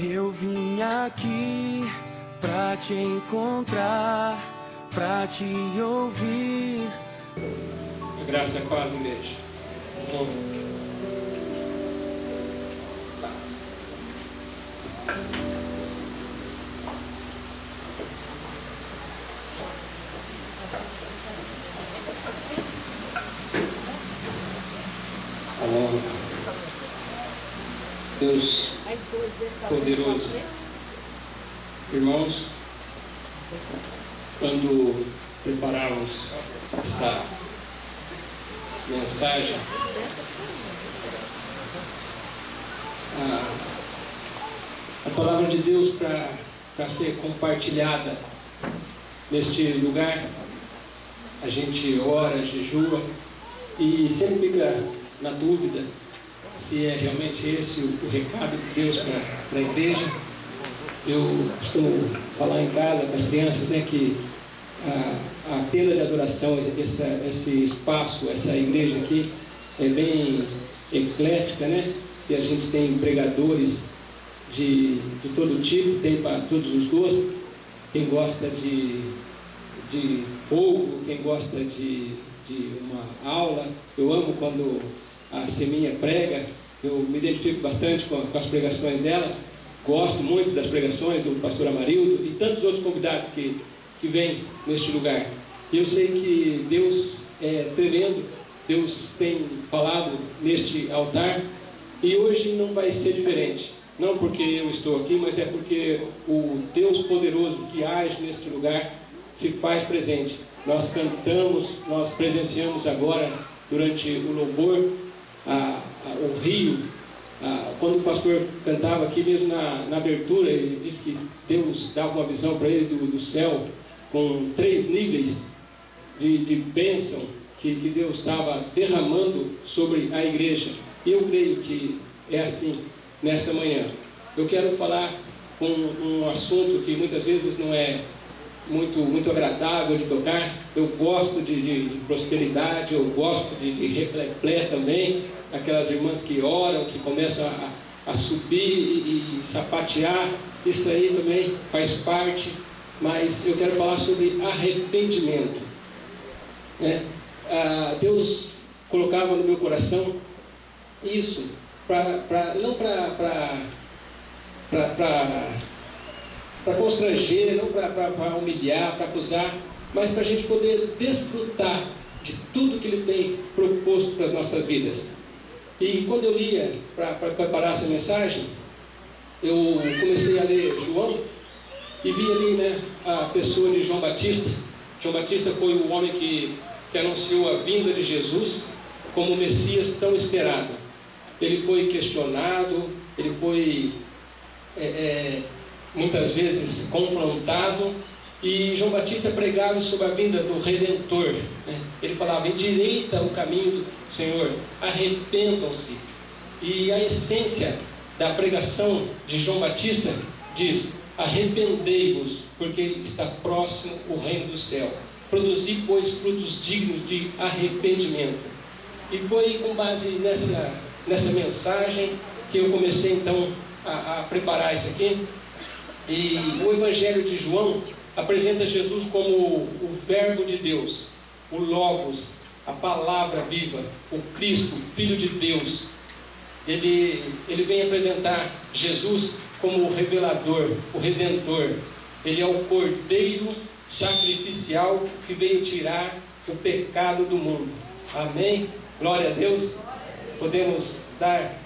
Eu vim aqui pra te encontrar, pra te ouvir. A graça é quase igreja. Amém. Deus poderoso, irmãos, quando preparávamos esta mensagem, a palavra de Deus para ser compartilhada neste lugar, a gente ora, jejua e sempre fica na dúvida se é realmente esse o recado de Deus para a igreja. Eu costumo falar em casa com as crianças, né, que a tenda de adoração, esse espaço, essa igreja aqui é bem eclética, né? E a gente tem pregadores de todo tipo, tem para todos os gostos. Quem gosta de fogo, quem gosta de uma aula. Eu amo quando a Seminha prega, eu me identifico bastante com as pregações dela, gosto muito das pregações do pastor Amarildo e tantos outros convidados que vêm neste lugar. E eu sei que Deus é tremendo, Deus tem falado neste altar e hoje não vai ser diferente. Não porque eu estou aqui, mas é porque o Deus poderoso que age neste lugar se faz presente. Nós cantamos, nós presenciamos agora, durante o louvor, o rio. Quando o pastor cantava aqui mesmo na abertura, ele disse que Deus dava uma visão para ele do céu, com 3 níveis de bênção que Deus estava derramando sobre a igreja. E eu creio que é assim nesta manhã. Eu quero falar com um assunto que muitas vezes não é muito agradável de tocar. Eu gosto de prosperidade, eu gosto de replé também, aquelas irmãs que oram, que começam a subir e sapatear, isso aí também faz parte, mas eu quero falar sobre arrependimento, né? Deus colocava no meu coração isso, não para constranger, não para humilhar, para acusar, mas para a gente poder desfrutar de tudo que Ele tem proposto para as nossas vidas. E quando eu lia para preparar essa mensagem, eu comecei a ler João e vi ali, né, a pessoa de João Batista. João Batista foi o homem que anunciou a vinda de Jesus como o Messias tão esperado. Ele foi questionado, ele foi muitas vezes confrontado, e João Batista pregava sobre a vinda do Redentor, né? Ele falava: endireita o caminho do Senhor, arrependam-se. E a essência da pregação de João Batista diz: arrependei-vos, porque está próximo o reino do céu. Produzi, pois, frutos dignos de arrependimento. E foi com base nessa mensagem que eu comecei então a preparar isso aqui. E o Evangelho de João apresenta Jesus como o Verbo de Deus, o Logos, a Palavra viva, o Cristo, Filho de Deus. Ele vem apresentar Jesus como o revelador, o Redentor. Ele é o Cordeiro sacrificial que veio tirar o pecado do mundo. Amém? Glória a Deus. Podemos dar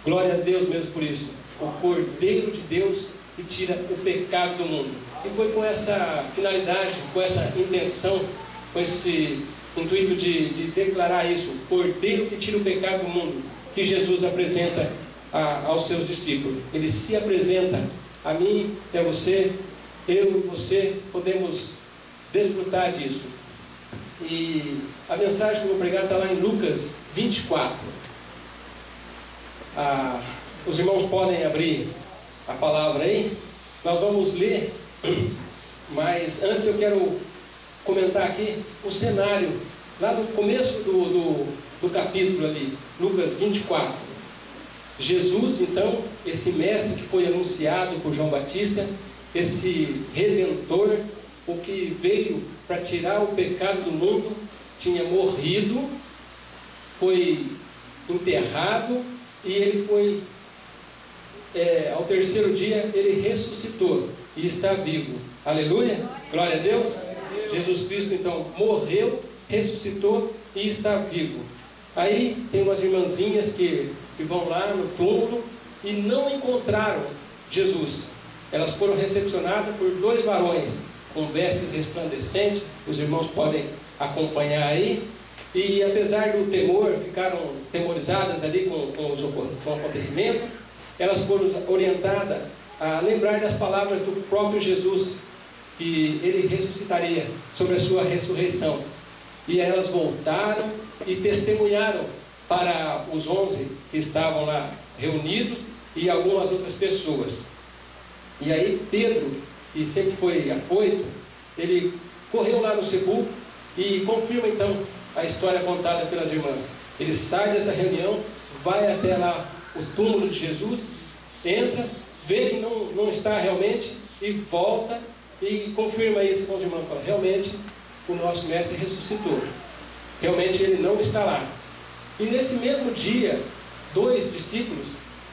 glória a Deus mesmo por isso. O Cordeiro de Deus que tira o pecado do mundo. E foi com essa finalidade, com essa intenção, com esse intuito de declarar isso, o Cordeiro que tira o pecado do mundo, que Jesus apresenta aos seus discípulos. Ele se apresenta a mim e a você. Eu e você podemos desfrutar disso. E a mensagem que eu vou pregar está lá em Lucas 24. Os irmãos podem abrir a palavra aí. Nós vamos ler, mas antes eu quero comentar aqui o cenário, lá no começo do capítulo ali, Lucas 24. Jesus, então, esse mestre que foi anunciado por João Batista, esse Redentor, o que veio para tirar o pecado do mundo, tinha morrido, foi enterrado e ele foi, ao terceiro dia, ele ressuscitou e está vivo. Aleluia! Glória a Deus! Jesus Cristo, então, morreu, ressuscitou e está vivo. Aí tem umas irmãzinhas que vão lá no túmulo e não encontraram Jesus. Elas foram recepcionadas por 2 varões com vestes resplandecentes. Os irmãos podem acompanhar aí. E apesar do temor, ficaram temorizadas ali com o acontecimento. Elas foram orientadas a lembrar das palavras do próprio Jesus, que ele ressuscitaria, sobre a sua ressurreição. E elas voltaram e testemunharam para os 11 que estavam lá reunidos e algumas outras pessoas. E aí Pedro, que sempre foi afoito, ele correu lá no sepulcro e confirma então a história contada pelas irmãs. Ele sai dessa reunião, vai até lá o túmulo de Jesus, entra, vê que não está realmente e volta e confirma isso com os irmãos. Fala, realmente o nosso mestre ressuscitou. Realmente ele não está lá. E nesse mesmo dia, 2 discípulos,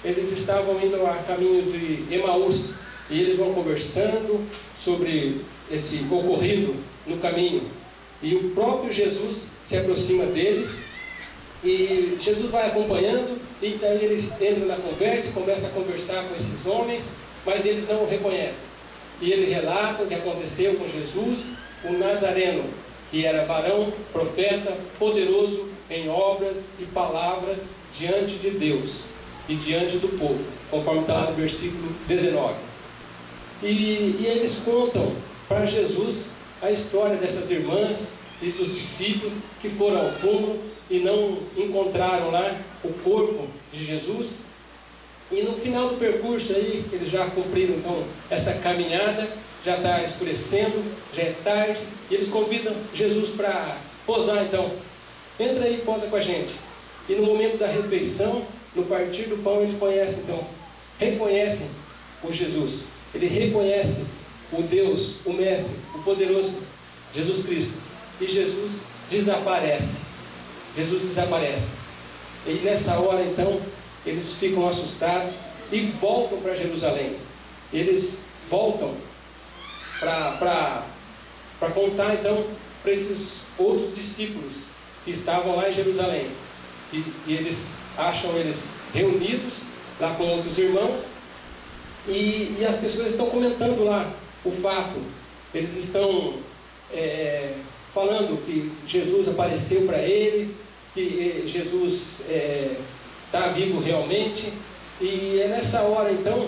eles estavam indo a caminho de Emaús. E eles vão conversando sobre esse ocorrido no caminho. E o próprio Jesus se aproxima deles. E Jesus vai acompanhando. E daí eles entram na conversa e começam a conversar com esses homens. Mas eles não o reconhecem. E ele relata o que aconteceu com Jesus, o Nazareno, que era varão, profeta, poderoso em obras e palavras diante de Deus e diante do povo, conforme está lá no versículo 19. E eles contam para Jesus a história dessas irmãs e dos discípulos que foram ao túmulo e não encontraram lá o corpo de Jesus. E no final do percurso aí, eles já cumpriram então essa caminhada, já está escurecendo, já é tarde, e eles convidam Jesus para posar então. Entra aí e posa com a gente. E no momento da refeição, no partir do pão, eles conhecem então, reconhecem o Jesus. Ele reconhece o Deus, o Mestre, o poderoso Jesus Cristo. E Jesus desaparece. Jesus desaparece. E nessa hora então, eles ficam assustados e voltam para Jerusalém. Eles voltam para contar então para esses outros discípulos que estavam lá em Jerusalém. E eles acham eles reunidos lá com outros irmãos. E as pessoas estão comentando lá o fato. Eles estão falando que Jesus apareceu para ele, que Jesus está vivo realmente. E é nessa hora então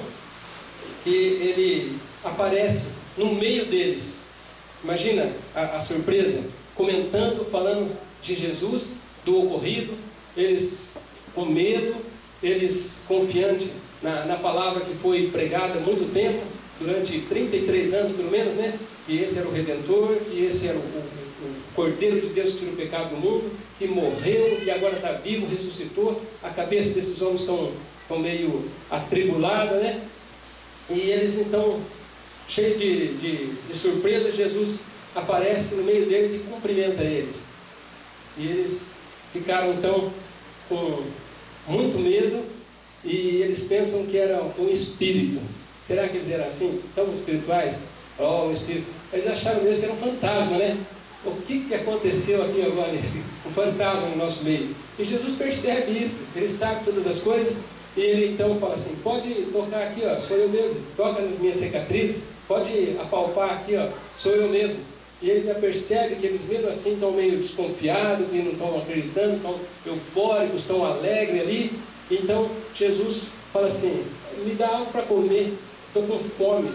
que ele aparece no meio deles. Imagina a surpresa, comentando, falando de Jesus, do ocorrido, eles com medo, eles confiantes na palavra que foi pregada há muito tempo, durante 33 anos pelo menos, né? Que esse era o Redentor, que esse era o Cordeiro de Deus que tira o pecado do mundo, que morreu e agora está vivo, ressuscitou. A cabeça desses homens estão meio atribulada, né? E eles então, cheios de surpresa, Jesus aparece no meio deles e cumprimenta eles. E eles ficaram então com muito medo e eles pensam que era um espírito. Será que eles eram assim, tão espirituais? Oh, um espírito. Eles acharam mesmo que era um fantasma, né? O que aconteceu aqui agora, um fantasma no nosso meio? E Jesus percebe isso, ele sabe todas as coisas. E ele então fala assim, pode tocar aqui, ó, sou eu mesmo. Toca nas minhas cicatrizes, pode apalpar aqui, ó, sou eu mesmo. E ele já percebe que eles mesmo assim estão meio desconfiados, que não estão acreditando, estão eufóricos, estão alegres ali. Então Jesus fala assim, me dá algo para comer, estou com fome.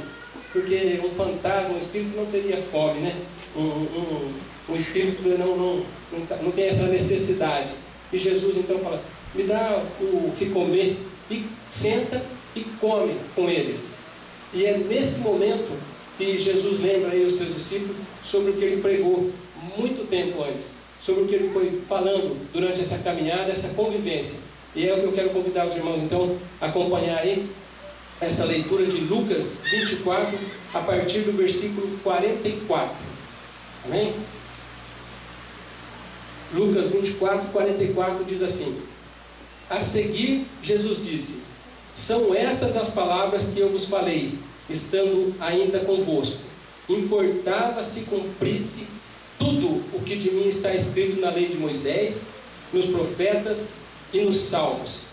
Porque um fantasma, um espírito não teria fome, né? Um espírito não tem essa necessidade. E Jesus então fala, me dá o que comer, e senta e come com eles. E é nesse momento que Jesus lembra aí os seus discípulos sobre o que ele pregou muito tempo antes, sobre o que ele foi falando durante essa caminhada, essa convivência. E é o que eu quero convidar os irmãos, então, a acompanhar aí essa leitura de Lucas 24, a partir do versículo 44. Amém? Lucas 24, 44 diz assim: a seguir, Jesus disse: são estas as palavras que eu vos falei, estando ainda convosco. Importava se cumprisse tudo o que de mim está escrito na lei de Moisés, nos profetas e nos salmos.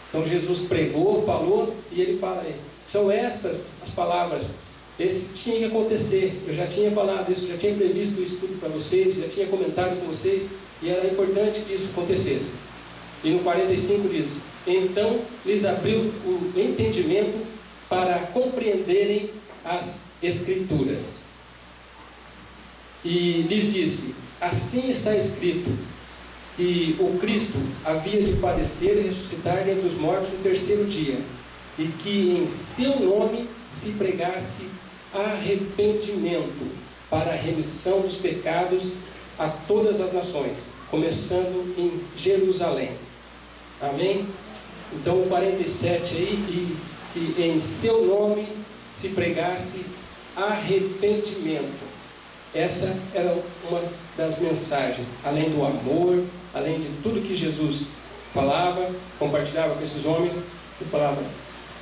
Então Jesus pregou, falou, e ele fala aí, são estas as palavras. Esse tinha que acontecer. Eu já tinha falado isso, já tinha previsto isso tudo para vocês, já tinha comentado com vocês, e era importante que isso acontecesse. E no 45 diz: então lhes abriu o entendimento para compreenderem as Escrituras. E lhes disse: assim está escrito, que o Cristo havia de padecer e ressuscitar dentre os mortos no terceiro dia, e que em seu nome se pregasse arrependimento para a remissão dos pecados a todas as nações, começando em Jerusalém. Amém? Então o 47 aí, que em seu nome se pregasse arrependimento. Essa era uma das mensagens, além do amor, além de tudo que Jesus falava, compartilhava com esses homens, ele falava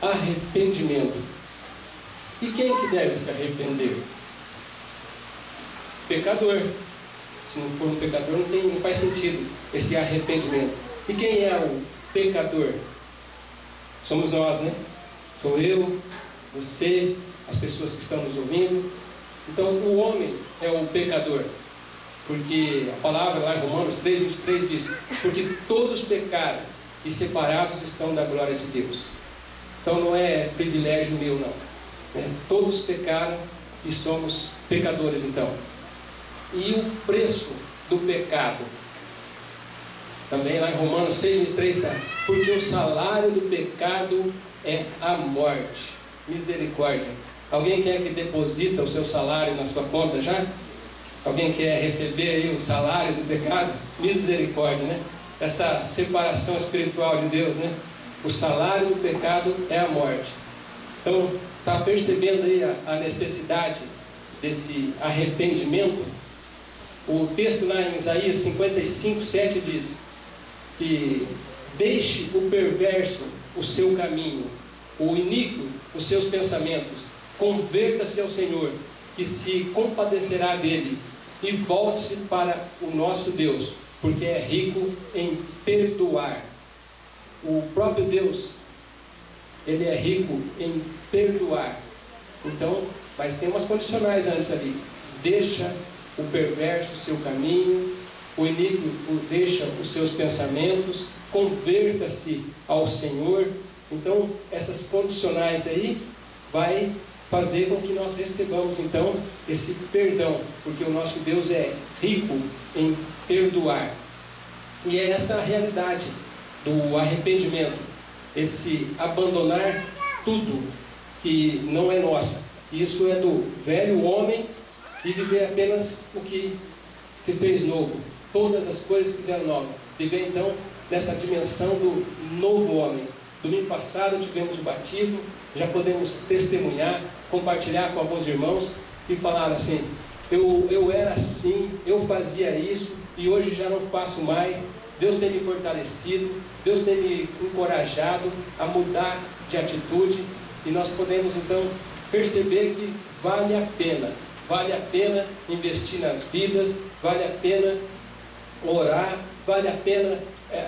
arrependimento. E quem que deve se arrepender? Pecador. Se não for um pecador, não faz sentido esse arrependimento. E quem é o pecador? Somos nós, né? Sou eu, você, as pessoas que estão nos ouvindo. Então o homem é o pecador, porque a palavra lá em Romanos 3:23 diz: porque todos pecaram e separados estão da glória de Deus. Então não é privilégio meu, não, né? Todos pecaram e somos pecadores, então. E o preço do pecado, também lá em Romanos 6:3 está: porque o salário do pecado é a morte. Misericórdia. Alguém quer que deposita o seu salário na sua conta já? Alguém quer receber aí o salário do pecado? Misericórdia, né? Essa separação espiritual de Deus, né? O salário do pecado é a morte. Então, está percebendo aí a necessidade desse arrependimento? O texto lá em Isaías 55:7 diz que deixe o perverso o seu caminho, o iníquo os seus pensamentos. Converta-se ao Senhor, que se compadecerá dele, e volte-se para o nosso Deus, porque é rico em perdoar. O próprio Deus, ele é rico em perdoar. Então, mas tem umas condicionais antes ali: deixa o perverso o seu caminho, o iníquo deixa os seus pensamentos, converta-se ao Senhor. Então, essas condicionais aí vai fazer com que nós recebamos então esse perdão, porque o nosso Deus é rico em perdoar. E é essa a realidade do arrependimento, esse abandonar tudo que não é nosso. Isso é do velho homem, e viver apenas o que se fez novo, todas as coisas que fizeram novas. Viver então nessa dimensão do novo homem. Domingo passado tivemos o batismo, já podemos testemunhar, compartilhar com alguns irmãos que falaram assim: eu era assim, eu fazia isso e hoje já não faço mais. Deus tem me fortalecido, Deus tem me encorajado a mudar de atitude, e nós podemos então perceber que vale a pena investir nas vidas, vale a pena orar, vale a pena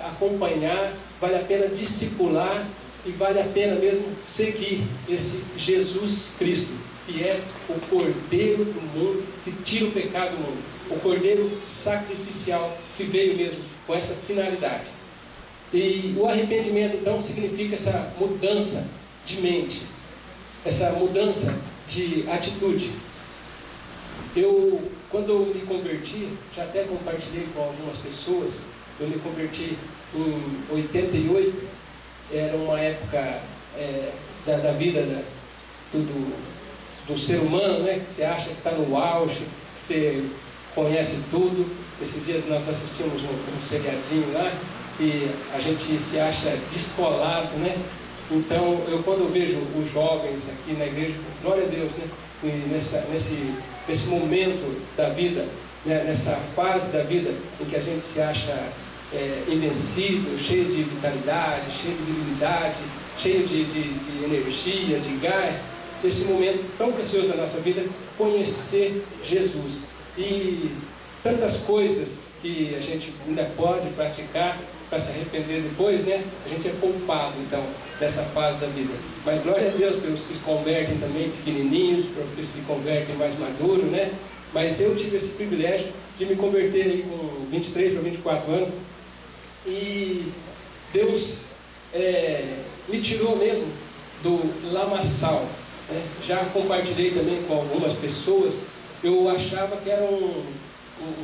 acompanhar, vale a pena discipular, e vale a pena mesmo seguir esse Jesus Cristo, que é o Cordeiro do mundo, que tira o pecado do mundo, o Cordeiro sacrificial, que veio mesmo com essa finalidade. E o arrependimento então significa essa mudança de mente, essa mudança de atitude. Quando eu me converti, já até compartilhei com algumas pessoas, eu me converti em 88, era uma época da vida do ser humano, né? Que você acha que está no auge, que você conhece tudo. Esses dias nós assistimos um seriadinho lá, que a gente se acha descolado, né? Então, quando eu vejo os jovens aqui na igreja, glória a Deus, né? E nesse momento da vida, né? Nessa fase da vida em que a gente se acha invencível, cheio de vitalidade, cheio de virilidade, cheio de energia, de gás, esse momento tão precioso da nossa vida, conhecer Jesus. E tantas coisas que a gente ainda pode praticar para se arrepender depois, né? A gente é poupado, então, dessa fase da vida. Mas glória a Deus pelos que se convertem também pequenininhos, pelos que se convertem mais maduros, né? Mas eu tive esse privilégio de me converter aí com 23 para 24 anos. E Deus me tirou mesmo do lamaçal, né? Já compartilhei também com algumas pessoas. Eu achava que era um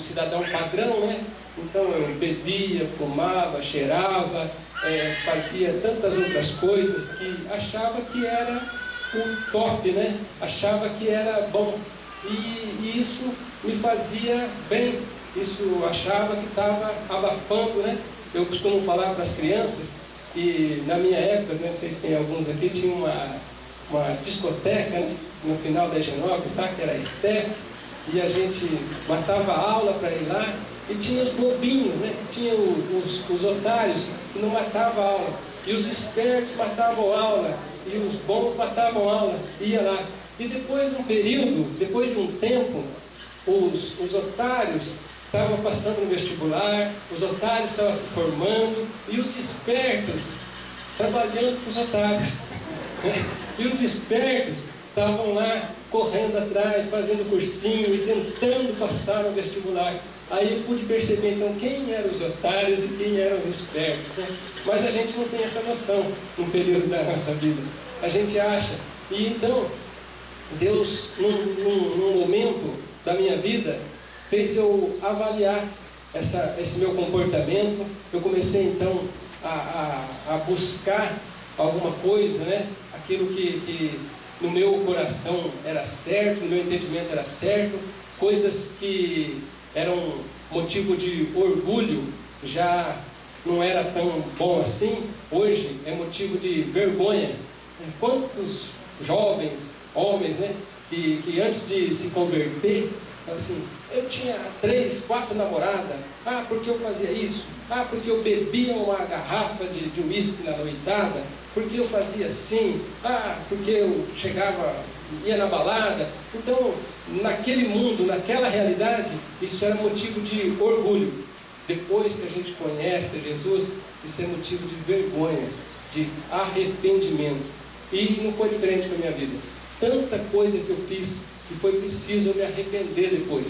cidadão padrão, né? Então eu bebia, fumava, cheirava, fazia tantas outras coisas que achava que era o top, né? Achava que era bom. E isso me fazia bem. Isso eu achava que estava abafando, né? Eu costumo falar para as crianças, e na minha época, não sei se tem alguns aqui, tinha uma discoteca, né? No final da Higienópolis, tá? Que era a Esther, e a gente matava a aula para ir lá. E tinha os bobinhos, né? Tinha os otários que não matavam a aula. E os espertos matavam a aula. E os bons matavam a aula. Ia lá. E depois de um período, depois de um tempo, os otários estavam passando no vestibular, os otários estavam se formando, e os espertos trabalhando com os otários. E os espertos estavam lá correndo atrás, fazendo cursinho e tentando passar no vestibular. Aí eu pude perceber então quem eram os otários e quem eram os espertos, né? Mas a gente não tem essa noção no período da nossa vida. A gente acha. E então, Deus, num momento da minha vida, fez eu avaliar esse meu comportamento. Eu comecei então a buscar alguma coisa, né? Aquilo que no meu coração era certo, no meu entendimento era certo, coisas que eram motivo de orgulho, já não era tão bom assim, hoje é motivo de vergonha. Quantos jovens, homens, né, que antes de se converter, assim, eu tinha 3, 4 namoradas, porque eu fazia isso, porque eu bebia uma garrafa de uísque na noitada, porque eu fazia assim, porque eu chegava, ia na balada. Então, naquele mundo, naquela realidade, isso era motivo de orgulho. Depois que a gente conhece Jesus, isso é motivo de vergonha, de arrependimento. E não foi diferente com a minha vida. Tanta coisa que eu fiz que foi preciso eu me arrepender depois.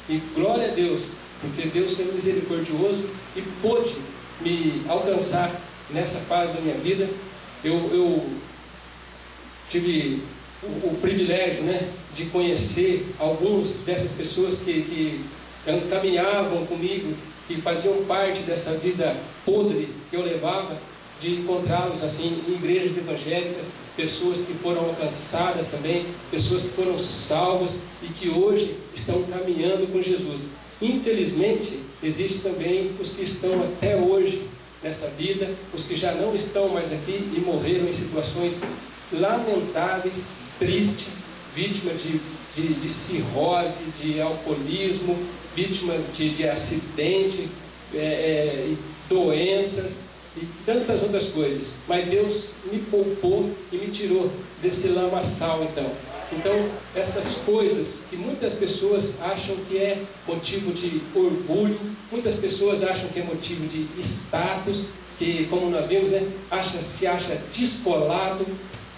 E glória a Deus, porque Deus é misericordioso e pôde me alcançar nessa fase da minha vida. Eu tive o privilégio, né, de conhecer alguns dessas pessoas que caminhavam comigo, que faziam parte dessa vida podre que eu levava, de encontrá-los assim em igrejas evangélicas, pessoas que foram alcançadas também, pessoas que foram salvas e que hoje estão caminhando com Jesus. Infelizmente, existe também os que estão até hoje nessa vida, os que já não estão mais aqui e morreram em situações lamentáveis, tristes, vítimas de cirrose, de alcoolismo, vítimas de acidente, doenças e tantas outras coisas. Mas Deus me poupou e me tirou desse lamaçal, então. Então, essas coisas que muitas pessoas acham que é motivo de orgulho, muitas pessoas acham que é motivo de status, que, como nós vimos, né, se acha descolado.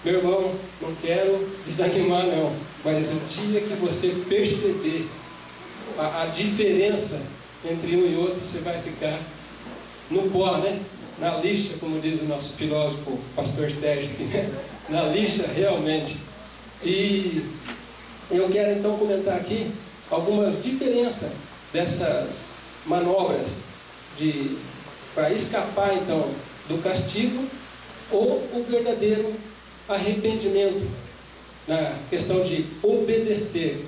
Meu irmão, não quero desanimar não, mas o dia que você perceber a diferença entre um e outro, você vai ficar no pó, né? Na lixa, como diz o nosso filósofo, pastor Sérgio, né? Na lixa realmente. E eu quero então comentar aqui algumas diferenças dessas manobras para escapar então do castigo ou o verdadeiro arrependimento, na questão de obedecer.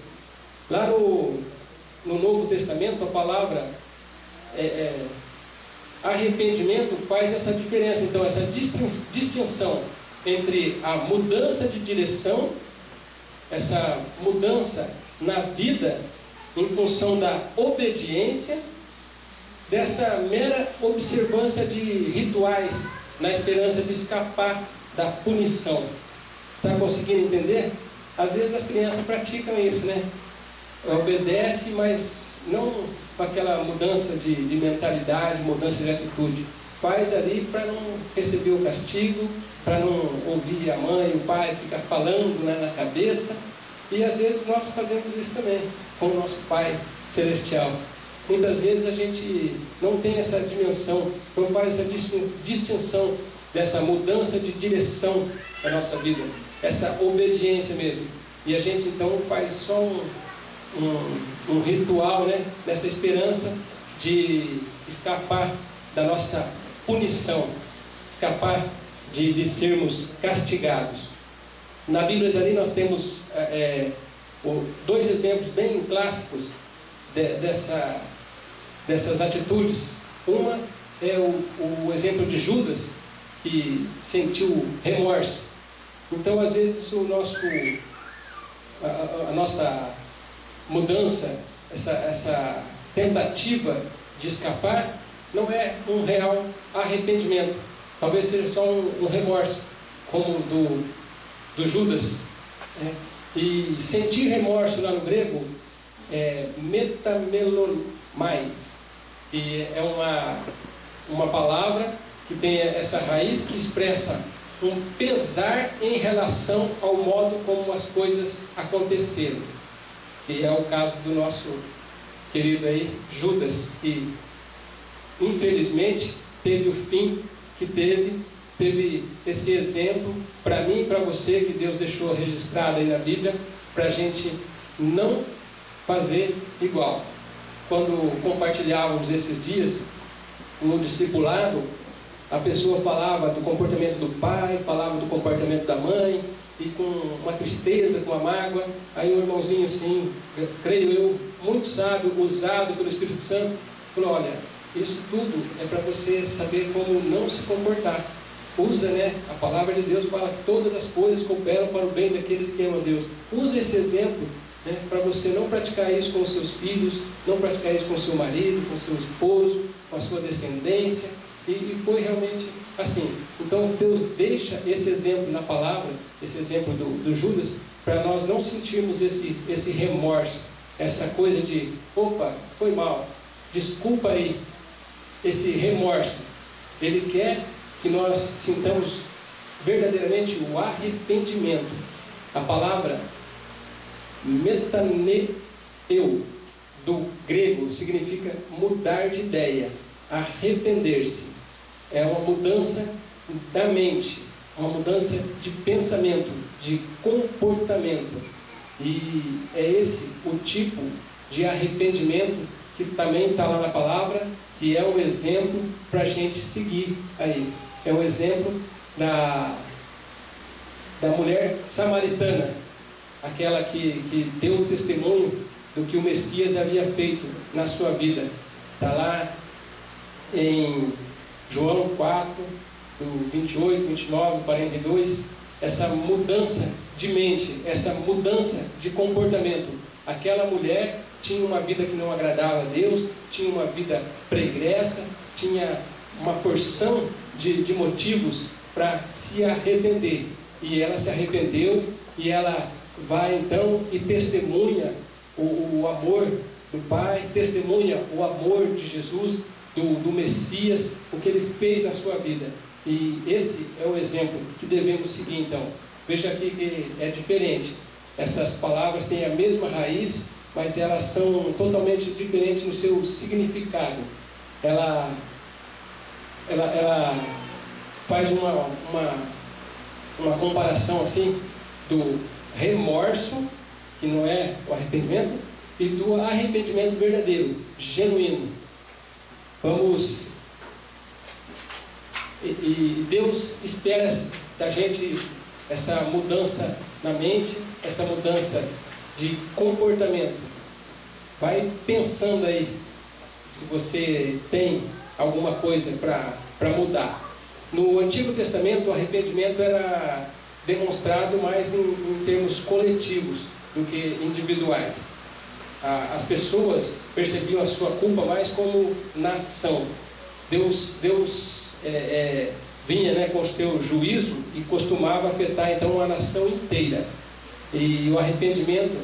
Lá no Novo Testamento, a palavra arrependimento faz essa diferença. Então, essa distinção entre a mudança de direção, essa mudança na vida em função da obediência, dessa mera observância de rituais na esperança de escapar da punição. Está conseguindo entender? Às vezes as crianças praticam isso, né? Obedece, mas não com aquela mudança de mentalidade, mudança de atitude. Faz ali para não receber o castigo, para não ouvir a mãe, o pai, ficar falando, né, na cabeça. E às vezes nós fazemos isso também com o nosso Pai Celestial. Muitas vezes a gente não tem essa dimensão, não faz essa distinção dessa mudança de direção da nossa vida, essa obediência mesmo. E a gente então faz só um ritual, né, nessa esperança de escapar da nossa punição, escapar de sermos castigados. Na Bíblia ali nós temos dois exemplos bem clássicos dessas atitudes. Uma é o exemplo de Judas, que sentiu remorso. Então, às vezes, a nossa mudança, essa tentativa de escapar, não é um real arrependimento. Talvez seja só um remorso, como do Judas. E sentir remorso lá no grego é metamelomai. E é uma palavra que tem essa raiz que expressa um pesar em relação ao modo como as coisas aconteceram. E é o caso do nosso querido aí, Judas, que infelizmente teve o fim que teve esse exemplo para mim e para você, que Deus deixou registrado aí na Bíblia, para a gente não fazer igual. Quando compartilhávamos esses dias no discipulado, a pessoa falava do comportamento do pai, falava do comportamento da mãe, e com uma tristeza, com uma mágoa. Aí o irmãozinho assim, creio eu, muito sábio, usado pelo Espírito Santo, falou: olha, isso tudo é para você saber como não se comportar. Usa, né? A palavra de Deus fala que todas as coisas cooperam para o bem daqueles que amam a Deus. Usa esse exemplo, né, para você não praticar isso com os seus filhos, não praticar isso com o seu marido, com o seu esposo, com a sua descendência. E foi realmente assim. Então Deus deixa esse exemplo na palavra, esse exemplo do Judas, para nós não sentirmos esse remorso, essa coisa de: opa, foi mal, desculpa aí. Esse remorso, Ele quer que nós sintamos verdadeiramente o arrependimento. A palavra metaneu do grego significa mudar de ideia, arrepender-se. É uma mudança da mente, uma mudança de pensamento, de comportamento. E é esse o tipo de arrependimento que também está lá na palavra, que é um exemplo para a gente seguir aí. É um exemplo da mulher samaritana, aquela que deu o testemunho do que o Messias havia feito na sua vida. Está lá em João 4, do 28, 29, 42, essa mudança de mente, essa mudança de comportamento. Aquela mulher tinha uma vida que não agradava a Deus, tinha uma vida pregressa, tinha uma porção de motivos para se arrepender. E ela se arrependeu, e ela vai então e testemunha o amor do Pai, testemunha o amor de Jesus, do Messias, o que Ele fez na sua vida. E esse é o exemplo que devemos seguir então. Veja aqui que é diferente. Essas palavras têm a mesma raiz, mas elas são totalmente diferentes no seu significado. Ela faz uma comparação assim do remorso, que não é o arrependimento, e do arrependimento verdadeiro, genuíno. E Deus espera da gente essa mudança na mente, essa mudança de comportamento. Vai pensando aí, se você tem alguma coisa para mudar. No Antigo Testamento, o arrependimento era demonstrado mais em termos coletivos do que individuais. As pessoas percebiam a sua culpa mais como nação. Deus vinha, né, com o seu juízo e costumava afetar então a nação inteira. E o arrependimento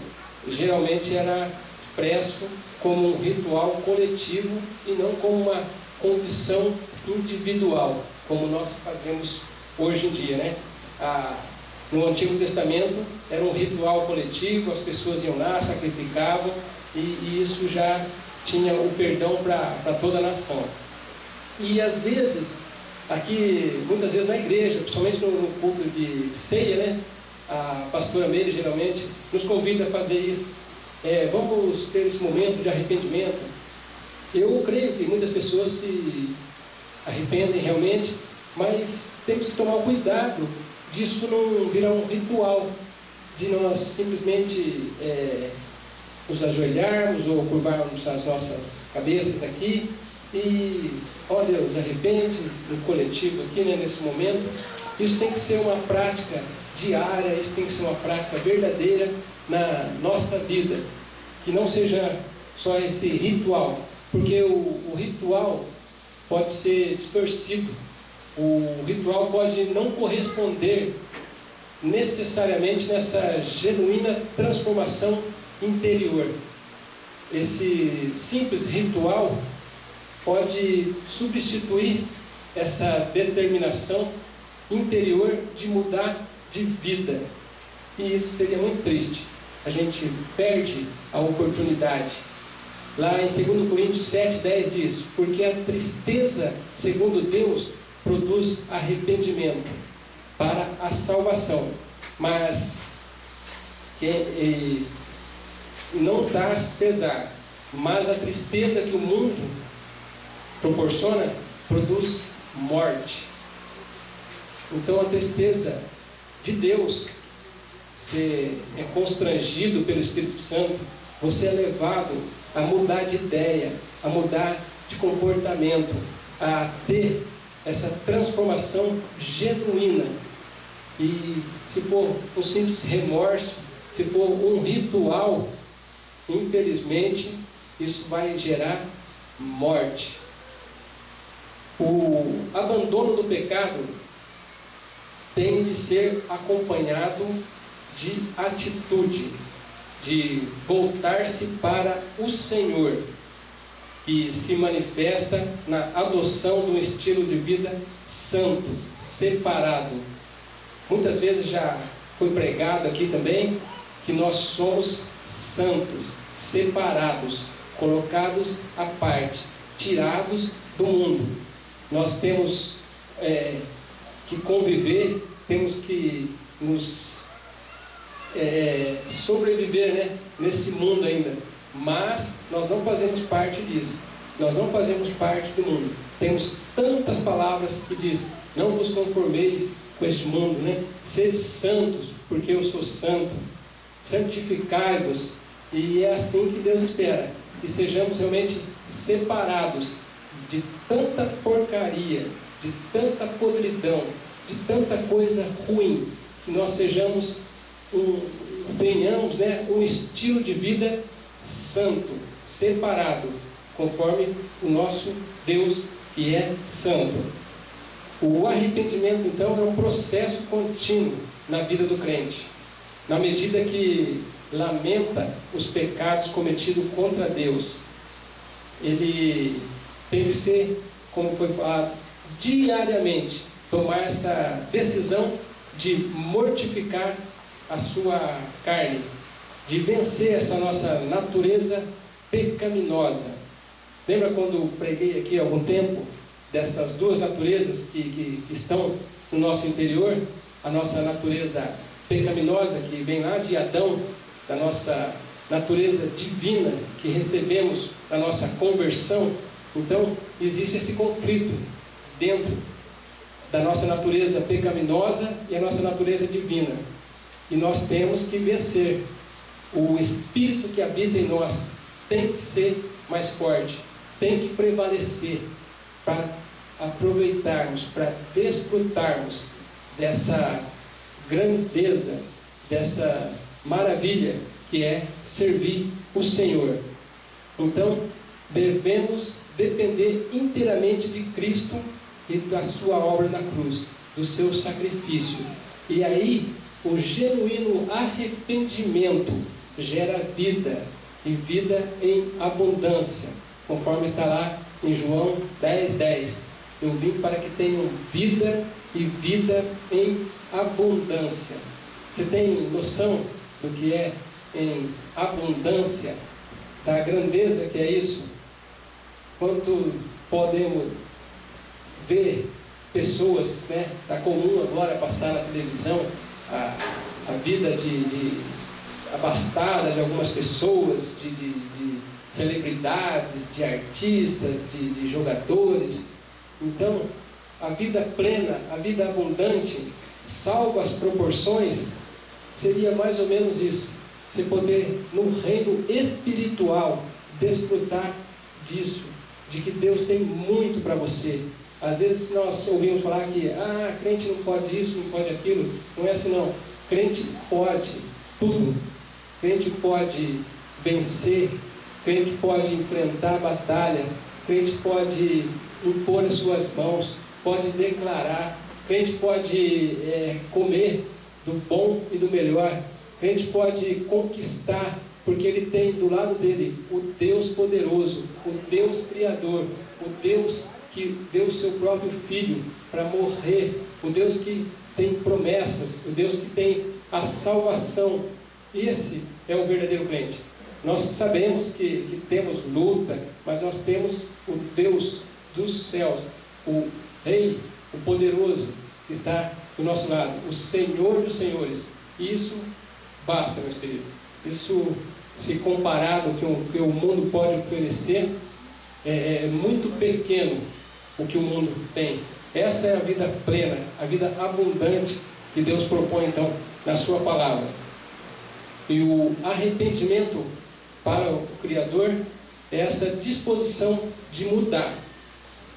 geralmente era expresso como um ritual coletivo e não como uma confissão individual, como nós fazemos hoje em dia, né? No Antigo Testamento era um ritual coletivo, as pessoas iam lá, sacrificavam, e isso já tinha o perdão para toda a nação. E às vezes, aqui, muitas vezes na igreja, principalmente no culto de ceia, né? A pastora Meire geralmente nos convida a fazer isso. Vamos ter esse momento de arrependimento. Eu creio que muitas pessoas se arrependem realmente, mas temos que tomar cuidado disso não virar um ritual, de nós simplesmente nos ajoelharmos ou curvarmos as nossas cabeças aqui e, ó Deus, arrepende no coletivo aqui, né, nesse momento. Isso tem que ser uma prática diária, isso tem que ser uma prática verdadeira na nossa vida, que não seja só esse ritual, porque o ritual pode ser distorcido, o ritual pode não corresponder necessariamente nessa genuína transformação interior. Esse simples ritual pode substituir essa determinação interior de mudar de vida, e isso seria muito triste. A gente perde a oportunidade. Lá em 2 Coríntios 7:10 diz: porque a tristeza, segundo Deus, produz arrependimento para a salvação, mas não traz pesar, mas a tristeza que o mundo proporciona produz morte. Então a tristeza de Deus, você é constrangido pelo Espírito Santo, você é levado a mudar de ideia, a mudar de comportamento, a ter essa transformação genuína. E se for um simples remorso, se for um ritual, infelizmente isso vai gerar morte. O abandono do pecado tem de ser acompanhado de atitude, de voltar-se para o Senhor, que se manifesta na adoção de um estilo de vida santo, separado. Muitas vezes já foi pregado aqui também que nós somos santos, separados, colocados à parte, tirados do mundo. Nós temos que conviver, temos que nos sobreviver, né, nesse mundo ainda, mas nós não fazemos parte disso, nós não fazemos parte do mundo. Temos tantas palavras que diz: não vos conformeis com este mundo, né? Sede santos, porque eu sou santo, santificai-vos. E é assim que Deus espera, que sejamos realmente separados de tanta porcaria, de tanta podridão, de tanta coisa ruim, que nós tenhamos, né, um estilo de vida santo, separado, conforme o nosso Deus que é santo. O arrependimento, então, é um processo contínuo na vida do crente. Na medida que lamenta os pecados cometidos contra Deus, ele tem que ser, como foi falado, diariamente tomar essa decisão de mortificar a sua carne, de vencer essa nossa natureza pecaminosa. Lembra quando preguei aqui há algum tempo dessas duas naturezas que estão no nosso interior? A nossa natureza pecaminosa, que vem lá de Adão, da nossa natureza divina, que recebemos da nossa conversão. Então, existe esse conflito dentro da nossa natureza pecaminosa e a nossa natureza divina. E nós temos que vencer. O Espírito que habita em nós tem que ser mais forte, tem que prevalecer, para aproveitarmos, para desfrutarmos dessa grandeza, dessa maravilha que é servir o Senhor. Então, devemos depender inteiramente de Cristo e da sua obra na cruz, do seu sacrifício. E aí, o genuíno arrependimento gera vida, e vida em abundância, conforme está lá em João 10:10. Eu vim para que tenham vida e vida em abundância. Você tem noção do que é em abundância? Da grandeza que é isso? Quanto podemos ver pessoas, né? Está comum agora passar na televisão a vida abastada de algumas pessoas, de celebridades, de artistas, de jogadores. Então, a vida plena, a vida abundante, salvo as proporções, seria mais ou menos isso. Você poder, no reino espiritual, desfrutar disso, de que Deus tem muito para você. Às vezes nós ouvimos falar que crente não pode isso, não pode aquilo. Não é assim não. Crente pode tudo. Crente pode vencer. Crente pode enfrentar a batalha. Crente pode impor as suas mãos. Pode declarar. Crente pode comer do bom e do melhor. Crente pode conquistar, porque ele tem do lado dele o Deus poderoso, o Deus criador, o Deus que deu o seu próprio Filho para morrer, o Deus que tem promessas, o Deus que tem a salvação. Esse é o verdadeiro crente. Nós sabemos que temos luta, mas nós temos o Deus dos céus, o Rei, o poderoso, que está do nosso lado, o Senhor dos senhores. E isso basta, meus queridos. Isso, se comparado com o que o mundo pode oferecer, é muito pequeno o que o mundo tem. Essa é a vida plena, a vida abundante que Deus propõe então na sua palavra. E o arrependimento para o Criador é essa disposição de mudar.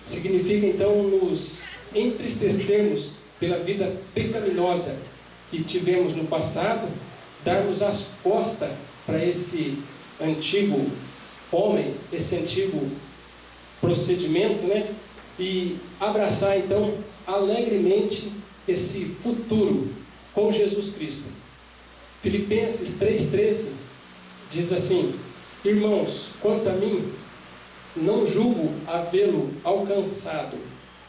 Significa então nos entristecermos pela vida pecaminosa que tivemos no passado, darmos as costas para esse antigo homem, esse antigo procedimento, né? E abraçar então alegremente esse futuro com Jesus Cristo. Filipenses 3,13 diz assim: irmãos, quanto a mim, não julgo havê-lo alcançado,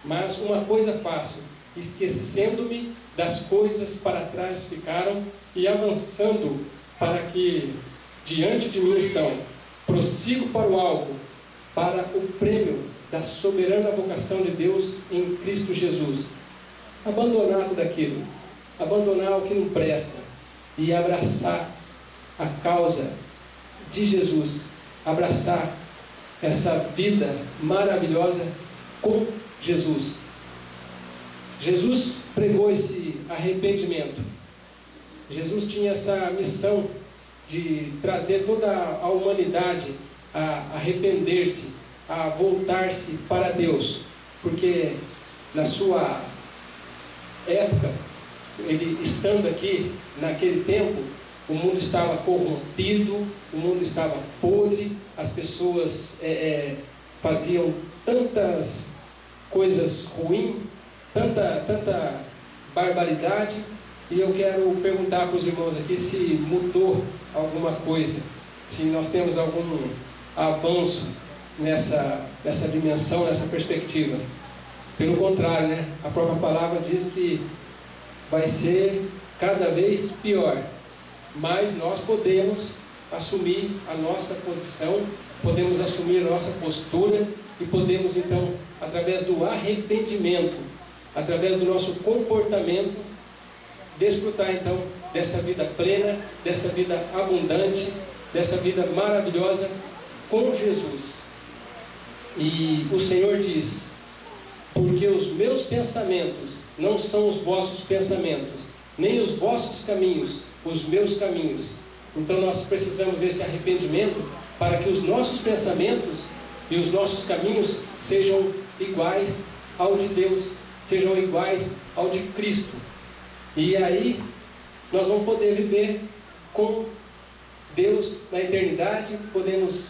mas uma coisa faço, esquecendo-me das coisas para trás ficaram e avançando para que diante de mim estão, prossigo para o alvo, para o prêmio da soberana vocação de Deus em Cristo Jesus. Abandonar tudo aquilo, abandonar o que não presta e abraçar a causa de Jesus, abraçar essa vida maravilhosa com Jesus. Jesus pregou esse arrependimento. Jesus tinha essa missão de trazer toda a humanidade a arrepender-se, a voltar-se para Deus, porque na sua época, ele estando aqui naquele tempo, o mundo estava corrompido, o mundo estava podre, as pessoas faziam tantas coisas ruins, tanta barbaridade. E eu quero perguntar para os irmãos aqui se mudou alguma coisa, se nós temos algum avanço nessa dimensão, nessa perspectiva. Pelo contrário, né? A própria palavra diz que vai ser cada vez pior, mas nós podemos assumir a nossa posição, podemos assumir a nossa postura e podemos então, através do arrependimento, através do nosso comportamento, desfrutar então dessa vida plena, dessa vida abundante, dessa vida maravilhosa com Jesus. E o Senhor diz: porque os meus pensamentos não são os vossos pensamentos, nem os vossos caminhos os meus caminhos. Então nós precisamos desse arrependimento para que os nossos pensamentos e os nossos caminhos sejam iguais ao de Deus, sejam iguais ao de Cristo. E aí nós vamos poder viver com Deus na eternidade, podemos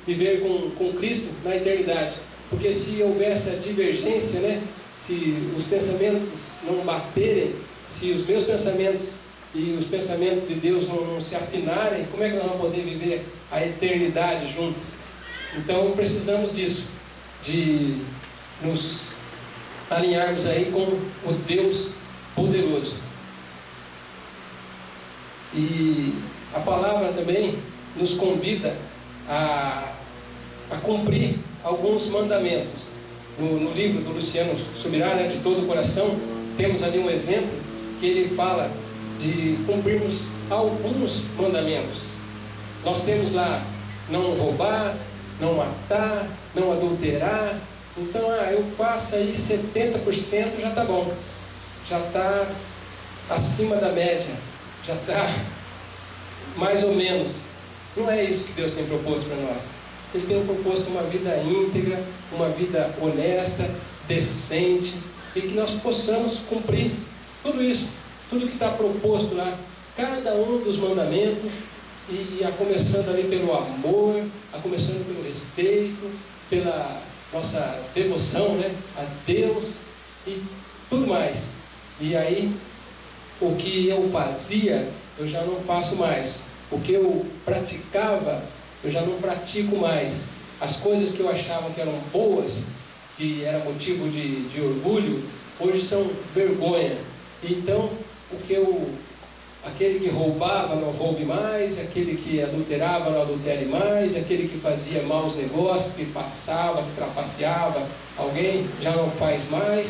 viver com Cristo na eternidade. Porque se houver essa divergência, né, se os pensamentos não baterem, se os meus pensamentos e os pensamentos de Deus não se afinarem, como é que nós vamos poder viver a eternidade junto? Então precisamos disso, de nos alinharmos aí com o Deus poderoso. E a palavra também nos convida a cumprir alguns mandamentos. No livro do Luciano Subirá, né, de todo o coração, temos ali um exemplo que ele fala de cumprirmos alguns mandamentos. Nós temos lá não roubar, não matar, não adulterar. Então, eu faço aí 70%, já está bom, já está acima da média, já está mais ou menos. Não é isso que Deus tem proposto para nós. Ele tem proposto uma vida íntegra, uma vida honesta, decente, e que nós possamos cumprir tudo isso, tudo que está proposto lá, cada um dos mandamentos, e a começando ali pelo amor, a começando pelo respeito, pela nossa devoção, né, a Deus e tudo mais. E aí, o que eu fazia, eu já não faço mais. O que eu praticava, eu já não pratico mais. As coisas que eu achava que eram boas, que era motivo de orgulho, hoje são vergonha. Então, aquele que roubava não roube mais, aquele que adulterava não adultere mais, aquele que fazia maus negócios, que passava, que trapaceava alguém, já não faz mais.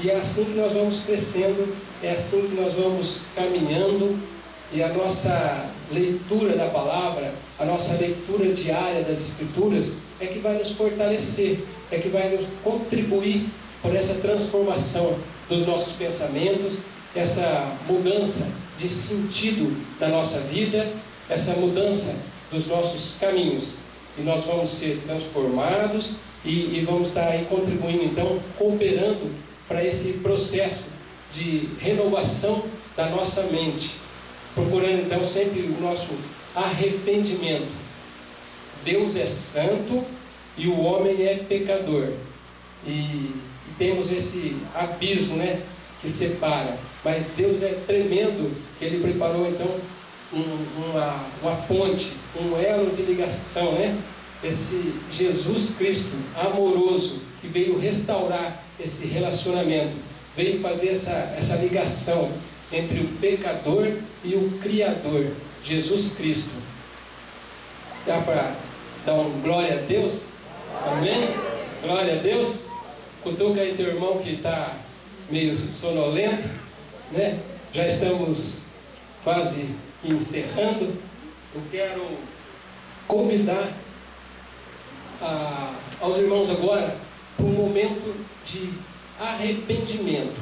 E é assim que nós vamos crescendo, é assim que nós vamos caminhando, e a nossa leitura da palavra, a nossa leitura diária das Escrituras, é que vai nos fortalecer, é que vai nos contribuir por essa transformação dos nossos pensamentos, essa mudança de sentido da nossa vida, essa mudança dos nossos caminhos. E nós vamos ser transformados e vamos estar aí contribuindo, então, cooperando para esse processo de renovação da nossa mente, procurando então sempre o nosso arrependimento. Deus é santo e o homem é pecador, e temos esse abismo, né, que separa. Mas Deus é tremendo, que Ele preparou então uma ponte, um elo de ligação, né? Esse Jesus Cristo amoroso, que veio restaurar esse relacionamento, veio fazer essa ligação entre o pecador e o Criador, Jesus Cristo. Dá para dar um glória a Deus? Amém? Glória a Deus. Cutuca aí teu irmão que está meio sonolento, né? Já estamos quase encerrando. Eu quero convidar aos irmãos agora para um momento de arrependimento.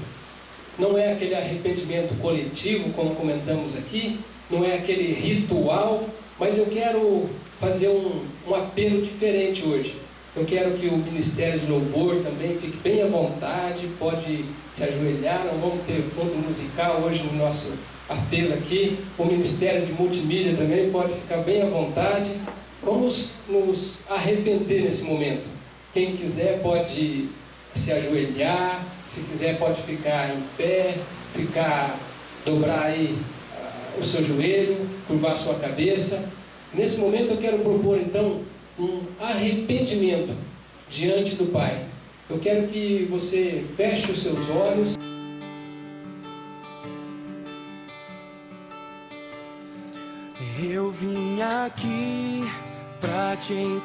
Não é aquele arrependimento coletivo, como comentamos aqui, não é aquele ritual, mas eu quero fazer um apelo diferente hoje. Eu quero que o Ministério de Louvor também fique bem à vontade, pode se ajoelhar, não vamos ter fundo musical hoje no nosso apelo aqui. O Ministério de Multimídia também pode ficar bem à vontade. Vamos nos arrepender nesse momento. Quem quiser pode se ajoelhar, se quiser pode ficar em pé, dobrar aí o seu joelho, curvar a sua cabeça. Nesse momento eu quero propor então um arrependimento diante do Pai. Eu quero que você feche os seus olhos. Eu vim aqui pra te encontrar.